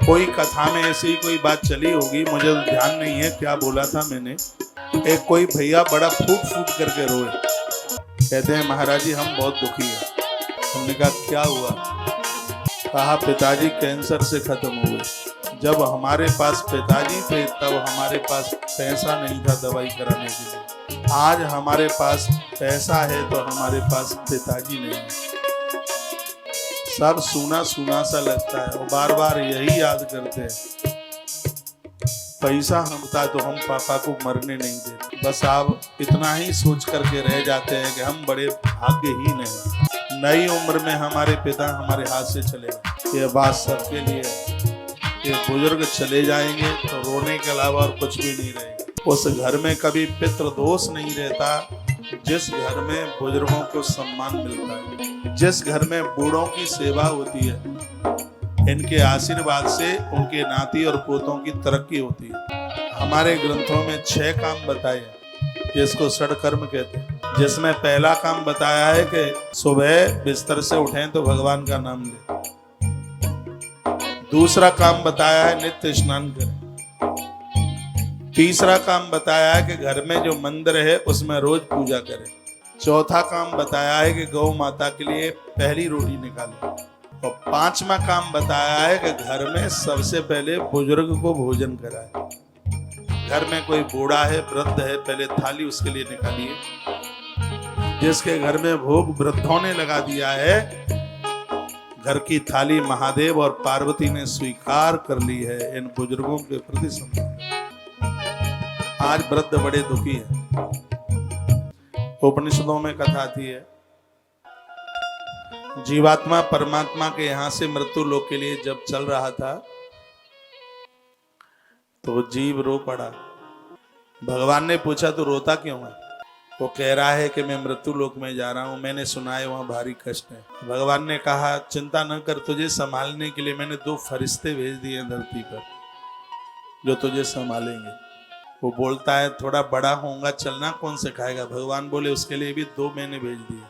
कोई कथा में ऐसी कोई बात चली होगी, मुझे तो ध्यान नहीं है क्या बोला था मैंने। एक कोई भैया बड़ा फूट फूट करके रोए, कहते हैं महाराज जी हम बहुत दुखी हैं। हमने कहा क्या हुआ? कहा पिताजी कैंसर से खत्म हुए। जब हमारे पास पिताजी थे तब हमारे पास पैसा नहीं था दवाई कराने के लिए। आज हमारे पास पैसा है तो हमारे पास पिताजी नहीं है। सब सूना सूना सा लगता है और बार बार यही याद करते हैं पैसा हमता तो हम पापा को मरने नहीं देते। बस आप इतना ही सोच करके रह जाते हैं कि हम बड़े भाग्यहीन हैं। नई उम्र में हमारे पिता हमारे हाथ से चले गए। ये बात सबके लिए है। ये बुजुर्ग चले जाएंगे तो रोने के अलावा और कुछ भी नहीं रहेगा। उस घर में कभी पितृदोष नहीं रहता जिस घर में बुजुर्गों को सम्मान मिलता है, जिस घर में बूढ़ों की सेवा होती है। इनके आशीर्वाद से उनके नाती और पोतों की तरक्की होती है। हमारे ग्रंथों में 6 काम बताए जिसको षडकर्म कहते हैं, जिसमें पहला काम बताया है कि सुबह बिस्तर से उठें तो भगवान का नाम लें। दूसरा काम बताया है नित्य स्नान करें। तीसरा काम बताया है कि घर में जो मंदिर है उसमें रोज पूजा करें। चौथा काम बताया है कि गौ माता के लिए पहली रोटी निकालें। और 5वां काम बताया है कि घर में सबसे पहले बुजुर्ग को भोजन कराएं। घर में कोई बूढ़ा है, वृद्ध है, पहले थाली उसके लिए निकालिए। जिसके घर में भोग वृद्धों ने लगा दिया है, घर की थाली महादेव और पार्वती ने स्वीकार कर ली है। इन बुजुर्गों के प्रति सम्मान। आज वृद्ध बड़े दुखी हैं। उपनिषदों में कथा आती है, जीवात्मा परमात्मा के यहां से मृत्यु लोक के लिए जब चल रहा था तो जीव रो पड़ा। भगवान ने पूछा तो रोता क्यों है? वो कह रहा है कि मैं मृत्यु लोक में जा रहा हूं, मैंने सुना है वहां भारी कष्ट है। भगवान ने कहा चिंता न कर, तुझे संभालने के लिए मैंने 2 फरिश्ते भेज दिए धरती पर जो तुझे संभालेंगे। वो बोलता है थोड़ा बड़ा होऊंगा चलना कौन सिखाएगा? भगवान बोले उसके लिए भी 2 मैंने भेज दिए।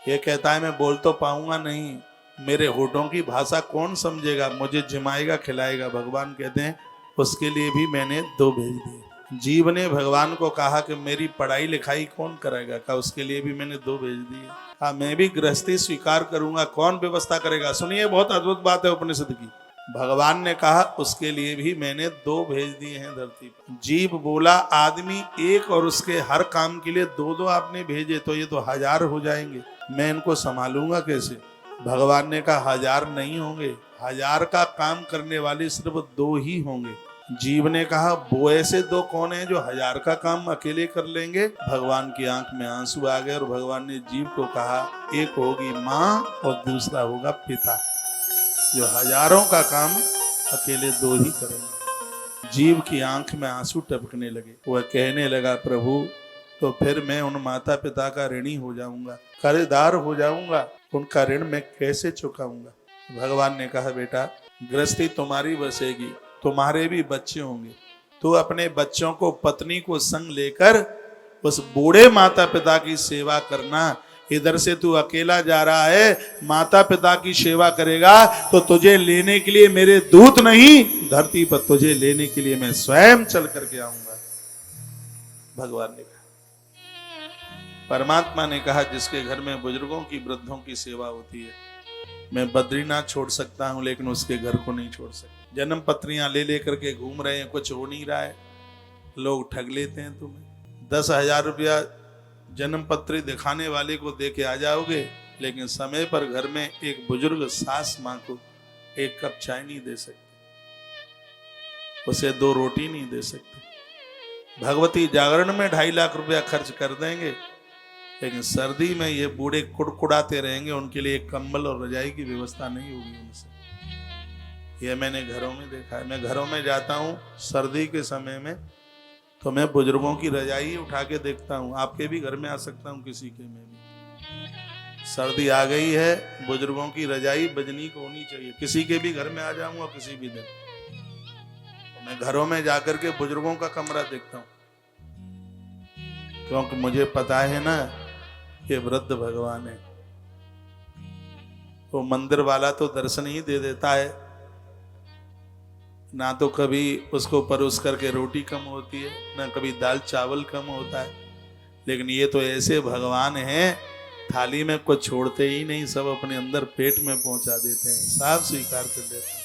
ये कहता है मैं बोल तो पाऊंगा नहीं, मेरे होठों की भाषा कौन समझेगा, मुझे जिमाएगा खिलाएगा। भगवान कहते हैं उसके लिए भी मैंने 2 भेज दिए। जीव ने भगवान को कहा कि मेरी पढ़ाई लिखाई कौन कराएगा? कहा उसके लिए भी मैंने 2 भेज दिए। हाँ मैं भी गृहस्थी स्वीकार करूंगा, कौन व्यवस्था करेगा? सुनिए बहुत अद्भुत बात है उपनिषद की। भगवान ने कहा उसके लिए भी मैंने 2 भेज दिए हैं धरती पर। जीव बोला आदमी एक और उसके हर काम के लिए 2-2 आपने भेजे तो ये तो 1000 हो जाएंगे, मैं इनको संभालूंगा कैसे? भगवान ने कहा 1000 नहीं होंगे, 1000 का काम करने वाले सिर्फ 2 ही होंगे। जीव ने कहा वो ऐसे 2 कौन है जो 1000 का काम अकेले कर लेंगे? भगवान की आंख में आंसू आ गए और भगवान ने जीव को कहा एक होगी माँ और दूसरा होगा पिता, जो हजारों का काम अकेले 2 ही करेंगे। जीव की आंख में आंसू टपकने लगे। वह कहने लगा प्रभु तो फिर मैं उन माता पिता का ऋणी हो जाऊंगा, कर्जदार हो जाऊंगा, उनका ऋण मैं कैसे चुकाऊंगा? भगवान ने कहा बेटा गृहस्थी तुम्हारी बसेगी, तुम्हारे भी बच्चे होंगे, तो अपने बच्चों को पत्नी को संग लेकर उस बूढ़े माता पिता की सेवा करना। इधर से तू अकेला जा रहा है, माता पिता की सेवा करेगा तो तुझे लेने के लिए मेरे दूत नहीं, धरती पर तुझे लेने के लिए मैं स्वयं चल करके आऊंगा। भगवान ने कहा, परमात्मा ने कहा जिसके घर में बुजुर्गों की वृद्धों की सेवा होती है मैं बद्रीनाथ छोड़ सकता हूं लेकिन उसके घर को नहीं छोड़ सकता। जन्म पत्रियां ले लेकर के घूम रहे हैं, कुछ हो नहीं रहा है, लोग ठग लेते हैं तुम्हें। 10,000 रुपया जन्म पत्री दिखाने वाले को दे के आ जाओगे, लेकिन समय पर घर में एक बुजुर्ग सास माँ को 1 कप चाय नहीं दे सकते, उसे 2 रोटी नहीं दे सकते। भगवती जागरण में 2.5 लाख रुपया खर्च कर देंगे, लेकिन सर्दी में ये बूढ़े कुड़कुड़ाते रहेंगे, उनके लिए एक कंबल और रजाई की व्यवस्था नहीं होगी उनसे। ये मैंने घरों में देखा है। मैं घरों में जाता हूँ सर्दी के समय में तो मैं बुजुर्गों की रजाई उठा के देखता हूँ। आपके भी घर में आ सकता हूँ, किसी के में भी। सर्दी आ गई है, बुजुर्गों की रजाई बजनी को होनी चाहिए। किसी के भी घर में आ जाऊंगा किसी भी दिन, तो मैं घरों में जाकर के बुजुर्गों का कमरा देखता हूँ, क्योंकि मुझे पता है ना कि वृद्ध भगवान है। वो मंदिर वाला तो दर्शन ही दे देता है, ना तो कभी उसको परोस करके रोटी कम होती है, ना कभी दाल चावल कम होता है, लेकिन ये तो ऐसे भगवान हैं, थाली में कुछ छोड़ते ही नहीं, सब अपने अंदर पेट में पहुंचा देते हैं, सब स्वीकार कर लेते हैं।